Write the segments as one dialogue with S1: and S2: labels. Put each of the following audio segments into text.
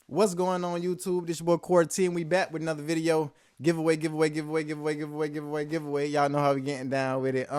S1: What's going on YouTube? This your boy Cord T, and we back with another video. Giveaway. Y'all know how we getting down with it.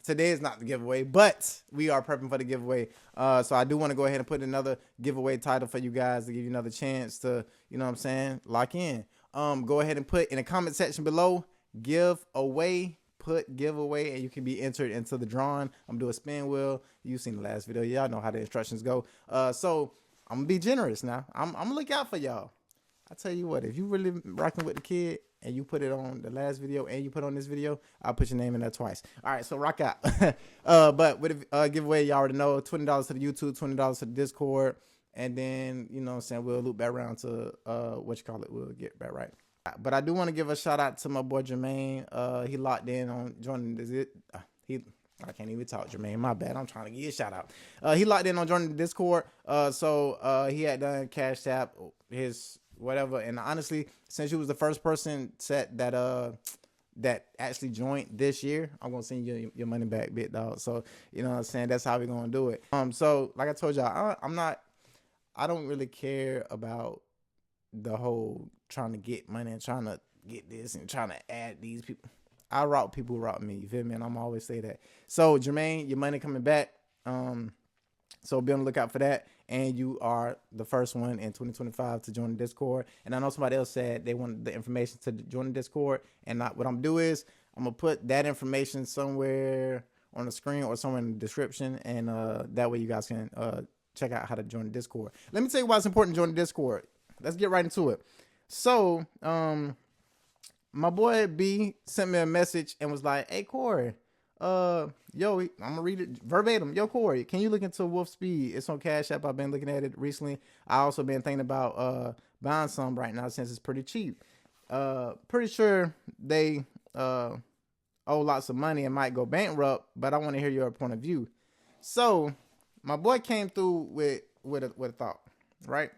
S1: Today is not the giveaway, but we are prepping for the giveaway. So I do want to go ahead and put another giveaway title for you guys to give you another chance to, you know what I'm saying, lock in. Go ahead and put in the comment section below, giveaway. Put giveaway, and you can be entered into the drawing. I'm gonna do a spin wheel. You've seen the last video. Y'all know how the instructions go. So I'm gonna be generous now. I'm gonna look out for y'all. I tell you what, if you really rocking with the kid and you put it on the last video and you put on this video, I'll put your name in there twice. All right, so rock out. But with a giveaway, y'all already know, $20 to the YouTube, $20 to the Discord, and then, you know what I'm saying, we'll loop back around to we'll get back right. But I do want to give a shout out to my boy Jermaine. He locked in on joining this. I can't even talk, Jermaine. My bad. I'm trying to give you a shout out. He locked in on joining the Discord. So he had done Cash App, his whatever. And honestly, since you was the first person set that that actually joined this year, I'm gonna send you your money back, big dog. So you know what I'm saying. That's how we're gonna do it. So like I told y'all, I don't really care about the whole trying to get money and trying to get this and trying to add these people. I route people who route me. You feel me? And I'm always say that. So Jermaine, your money coming back. So be on the lookout for that. And you are the first one in 2025 to join the Discord. And I know somebody else said they wanted the information to join the Discord. And what I'm gonna do is I'm gonna put that information somewhere on the screen or somewhere in the description. And that way you guys can check out how to join the Discord. Let me tell you why it's important to join the Discord. Let's get right into it. So, my boy B sent me a message and was like, "Hey Corey, yo, I'm gonna read it verbatim. Yo, Corey, can you look into Wolf Speed? It's on Cash App. I've been looking at it recently. I also been thinking about buying some right now since it's pretty cheap. Pretty sure they owe lots of money and might go bankrupt, but I want to hear your point of view." So, my boy came through with a thought, right?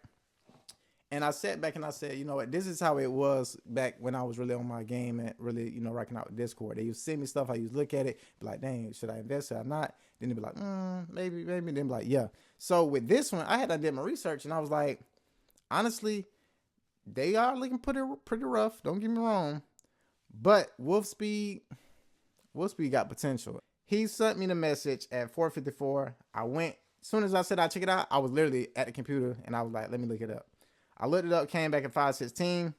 S1: And I sat back and I said, you know what, this is how it was back when I was really on my game and really, you know, rocking out with Discord. They used to send me stuff, I used to look at it, be like, dang, should I invest, should I not? Then they'd be like, maybe. Then be like, yeah. So with this one, I did my research and I was like, honestly, they are looking pretty rough. Don't get me wrong. But Wolf Speed got potential. He sent me the message at 4:54. I went, as soon as I said I'd check it out, I was literally at the computer and I was like, let me look it up. I looked it up, came back at 5:16.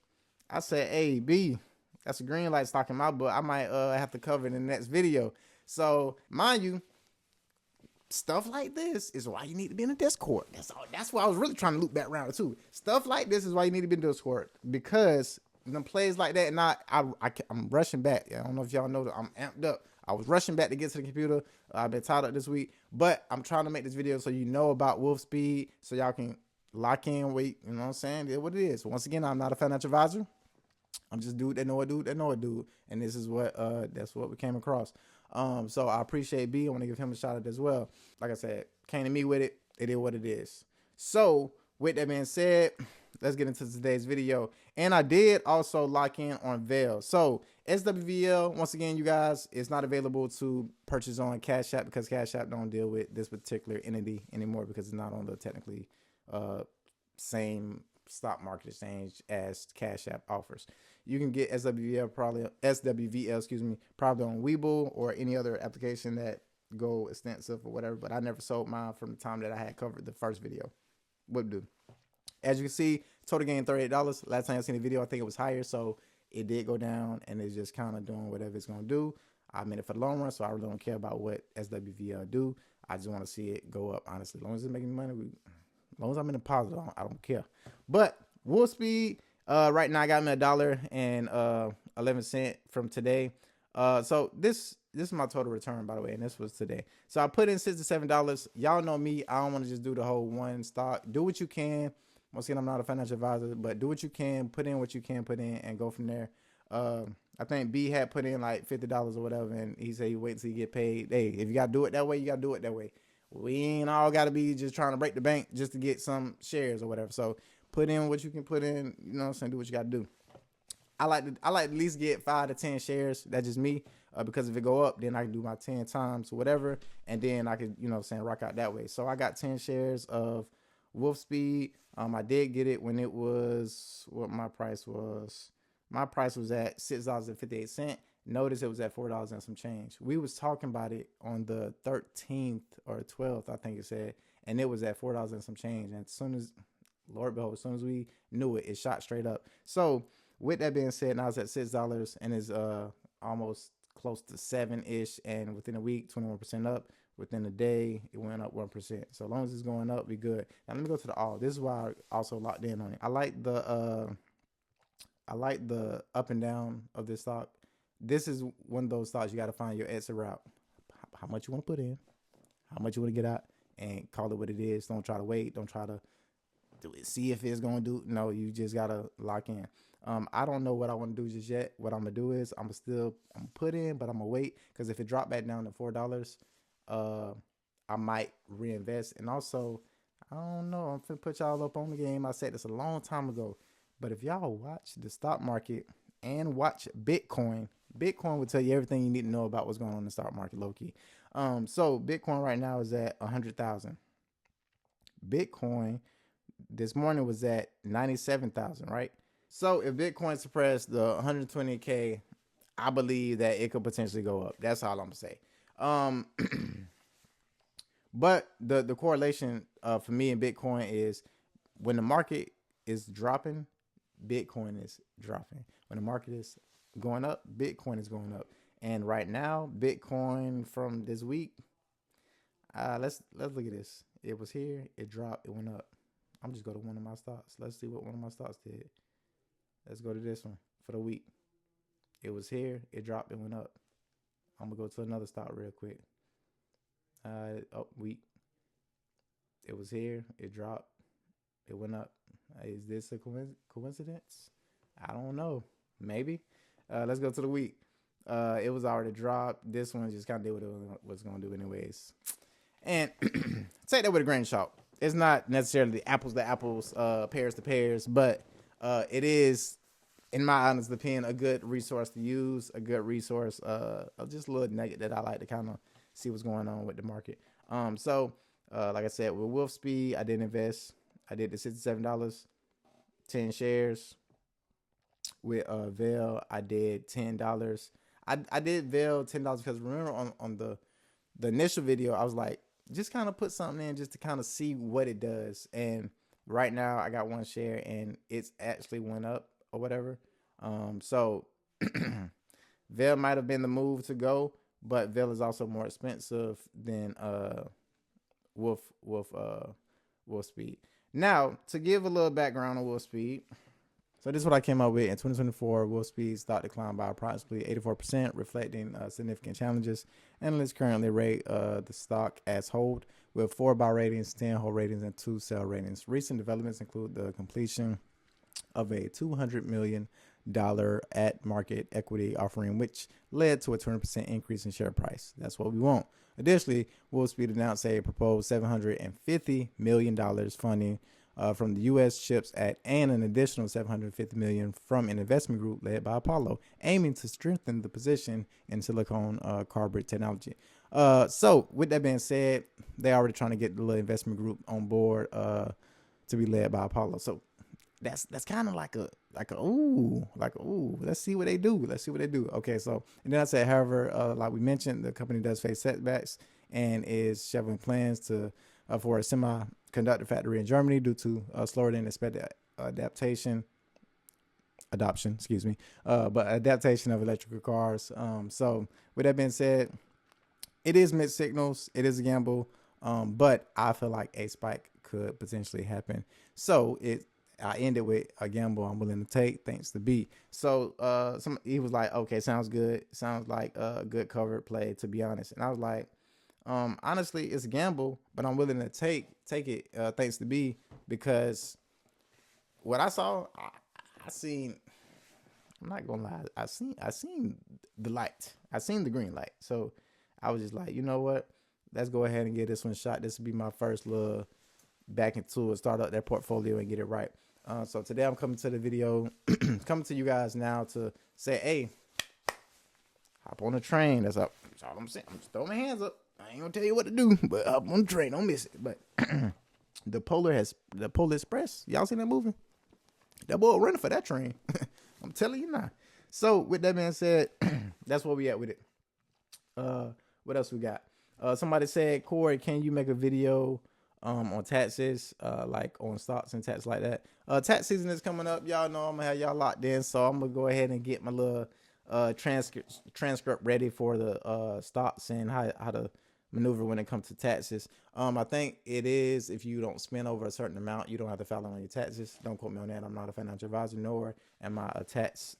S1: I said, hey, B, that's a green light stock in my book. I might have to cover it in the next video. So, mind you, stuff like this is why you need to be in the Discord. That's why I was really trying to loop back around too. Stuff like this is why you need to be in the Discord. Because them plays like that, and I'm rushing back. I don't know if y'all know that I'm amped up. I was rushing back to get to the computer. I've been tied up this week. But I'm trying to make this video so you know about Wolf Speed, so y'all can lock in, wait, you know what I'm saying? It's what it is. Once again, I'm not a financial advisor. I'm just dude that know a dude that know a dude. And this is what that's what we came across. So I appreciate B. I want to give him a shout out as well. Like I said, came to me with it. It is what it is. So with that being said, let's get into today's video. And I did also lock in on Veil. So SWVL, once again, you guys, it's not available to purchase on Cash App because Cash App don't deal with this particular entity anymore because it's not on the technically same stock market exchange as Cash App offers. You can get SWVL probably on Webull or any other application that go extensive or whatever, but I never sold mine from the time that I had covered the first video. What do? As you can see, total gain $38. Last time I seen the video, I think it was higher, so it did go down and it's just kind of doing whatever it's gonna do. I'm in it for the long run, so I really don't care about what SWVL do. I just want to see it go up, honestly. As long as it's making money, as long as I'm in the positive, I don't care. But Wolf Speed, right now I got me $1.11 from today. So this is my total return, by the way, and this was today. So I put in $67. Y'all know me. I don't want to just do the whole one stock. Do what you can. Once again, I'm not a financial advisor, but do what you can. Put in what you can put in and go from there. I think B had put in like $50 or whatever, and he said he wait until you get paid. Hey, if you got to do it that way, you got to do it that way. We ain't all got to be just trying to break the bank just to get some shares or whatever. So put in what you can put in, you know what I'm saying, do what you got to do. I like to at least get 5 to 10 shares. That's just me. Because if it go up, then I can do my 10 times or whatever. And then I can, you know what I'm saying, rock out that way. So I got 10 shares of Wolf Speed. I did get it when it was what my price was. My price was at $6.58. Notice it was at $4 and some change. We was talking about it on the 13th or 12th, I think it said, and it was at $4 and some change. And as soon as, Lord behold, as soon as we knew it, it shot straight up. So with that being said, now it's at $6 and is almost close to 7-ish. And within a week, 21% up. Within a day, it went up 1%. So as long as it's going up, we good. Now let me go to the all. This is why I also locked in on it. I like the up and down of this stock. This is one of those stocks you got to find your exit route. How much you want to put in, how much you want to get out, and call it what it is. Don't try to wait. Don't try to do it. See if it's going to do. No, you just got to lock in. I don't know what I want to do just yet. What I'm going to do is I'm put in, but I'm going to wait. Because if it dropped back down to $4, I might reinvest. And also, I don't know. I'm finna put y'all up on the game. I said this a long time ago. But if y'all watch the stock market and watch Bitcoin will tell you everything you need to know about what's going on in the stock market, low key. So Bitcoin right now is at 100,000. Bitcoin this morning was at 97,000, right? So if Bitcoin suppressed the 120K, I believe that it could potentially go up. That's all I'm gonna say. But the correlation for me and Bitcoin is when the market is dropping, Bitcoin is dropping. When the market is going up, Bitcoin is going up. And right now, Bitcoin from this week, let's look at this. It was here, it dropped, it went up. I'm just go to one of my stocks. Let's see what one of my stocks did. Let's go to this one for the week. It was here, it dropped, it went up. I'm gonna go to another stock real quick. Week. It was here, it dropped, it went up. Is this a coincidence? I don't know. Maybe. Let's go to the week. It was already dropped. This one just kind of did what it was going to do anyways. And take that with a grain of salt. It's not necessarily apples to apples, pears to pears, but it is, in my honest opinion, a good resource to use, a good resource, just a little nugget that I like to kind of see what's going on with the market. So like I said, with Wolf Speed, I did invest. I did the $67, 10 shares. With Vail, I did $10. I did Vail $10 because remember on the initial video, I was like, just kind of put something in just to kind of see what it does. And right now I got one share and it's actually went up or whatever. So Vail might have been the move to go, but Vail is also more expensive than Wolf Speed. Now, to give a little background on Wolf Speed, so this is what I came up with. In 2024, Wolf Speed stock declined by approximately 84%, reflecting significant challenges. Analysts currently rate the stock as hold, with 4 buy ratings, 10 hold ratings, and 2 sell ratings. Recent developments include the completion of a $200 million at-market equity offering, which led to a 20% increase in share price. That's what we want. Additionally, Wolf Speed announced a proposed $750 million funding from the U.S. CHIPS Act and an additional $750 million from an investment group led by Apollo, aiming to strengthen the position in silicon carbide technology. So with that being said, they're already trying to get the little investment group on board to be led by Apollo. So that's kind of like a ooh. Let's see what they do. Okay, so and then I said, however, like we mentioned, the company does face setbacks and is shelving plans to for a semiconductor factory in Germany due to slower than expected adaptation of electrical cars. So with that being said, it is mixed signals. It is a gamble, but I feel like a spike could potentially happen. So I ended with a gamble I'm willing to take, thanks to B. So he was like, okay, sounds good. Sounds like a good cover play, to be honest. And I was like, honestly, it's a gamble, but I'm willing to take it, thanks to B, because what I saw, I seen, I'm not gonna lie, I seen the light. I seen the green light. So I was just like, you know what? Let's go ahead and give this one a shot. This will be my first little back into it, start up that portfolio and get it right. So today I'm coming to the video, coming to you guys now to say, hey, hop on the train. That's all I'm saying. I'm just throwing my hands up. I ain't gonna tell you what to do, but hop on the train. Don't miss it. But The Polar Express. Y'all seen that movie? That boy running for that train. I'm telling you now. So with that being said, that's where we at with it. What else we got? Somebody said, Corey, can you make a video on taxes, like on stocks and tax like that? Tax season is coming up. Y'all know I'm gonna have y'all locked in, so I'm gonna go ahead and get my little transcript ready for the stocks and how to maneuver when it comes to taxes. I think it is, if you don't spend over a certain amount, you don't have to file on your taxes. Don't quote me on that. I'm not a financial advisor, nor am I a tax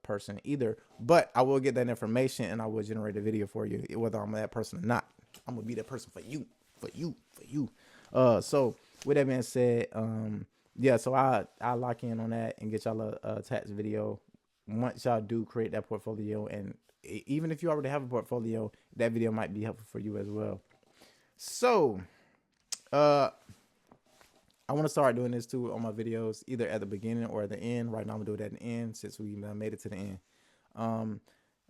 S1: person either. But I will get that information and I will generate a video for you, whether I'm that person or not. I'm gonna be that person for you. So with that being said, yeah, so I lock in on that and get y'all a tax video once y'all do create that portfolio. And even if you already have a portfolio, that video might be helpful for you as well. So, I want to start doing this too on my videos, either at the beginning or at the end. Right now, I'm gonna do it at the end since we made it to the end.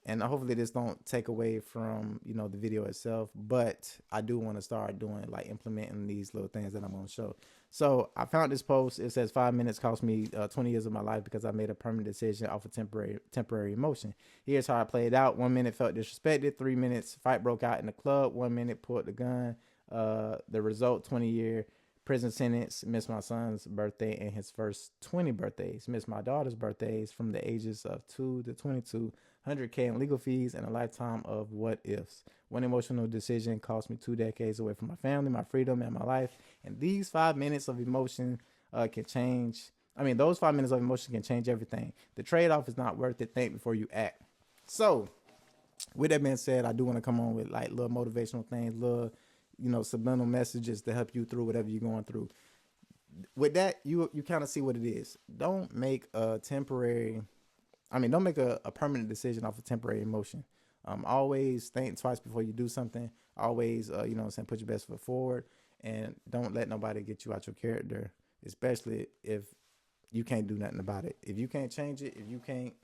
S1: And hopefully this don't take away from, the video itself, but I do want to start doing, like, implementing these little things that I'm going to show. So I found this post. It says 5 minutes cost me 20 years of my life because I made a permanent decision off of temporary emotion. Here's how I played out. 1 minute felt disrespected. 3 minutes fight broke out in the club. 1 minute pulled the gun. The result, 20-year prison sentence. Missed my son's birthday and his first 20 birthdays. Missed my daughter's birthdays from the ages of 2 to 22. 100K in legal fees and a lifetime of what ifs. One emotional decision cost me 2 decades away from my family, my freedom, and my life. And these 5 minutes of emotion can change. Those 5 minutes of emotion can change everything. The trade-off is not worth it. Think before you act. So, with that being said, I do want to come on with like little motivational things, little, subliminal messages to help you through whatever you're going through. With that, you kind of see what it is. Don't make a permanent decision off of temporary emotion. Always think twice before you do something. Always, put your best foot forward, and don't let nobody get you out your character, especially if you can't do nothing about it. If you can't change it, if you can't,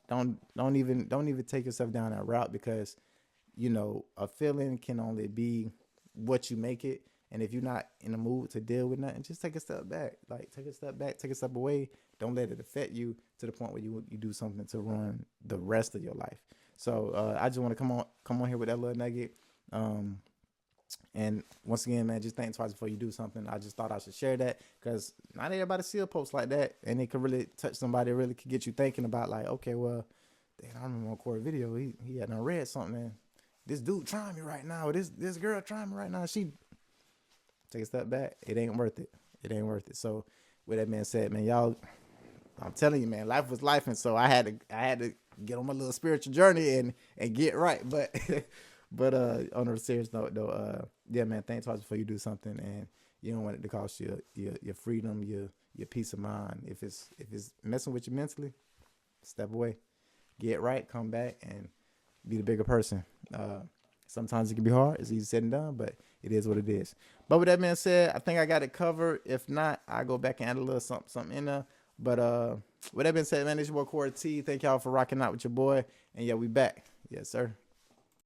S1: don't even take yourself down that route, because, a feeling can only be what you make it. And if you're not in the mood to deal with nothing, just take a step back. Take a step away. Don't let it affect you to the point where you do something to run the rest of your life. So I just want to come on here with that little nugget. And once again, man, just think twice before you do something. I just thought I should share that, because not everybody see a post like that, and it could really touch somebody. It really could get you thinking about, like, okay, well, I remember on Corey video, he had done read something, and this dude trying me right now. This girl trying me right now. She take a step back. It ain't worth it. So with that being said, man, y'all, I'm telling you, man, life was life, and so I had to get on my little spiritual journey and get right. But on a serious note, though, yeah, man, think twice before you do something, and you don't want it to cost you your freedom, your peace of mind. If it's messing with you mentally, step away, get right, come back, and be the bigger person. Sometimes it can be hard. It's easy said and done, but it is what it is. But with that being said, I think I got it covered. If not, I'll go back and add a little something in there. But with that being said, man, this is your boy Corey T. Thank y'all for rocking out with your boy. And yeah, we back. Yes, sir.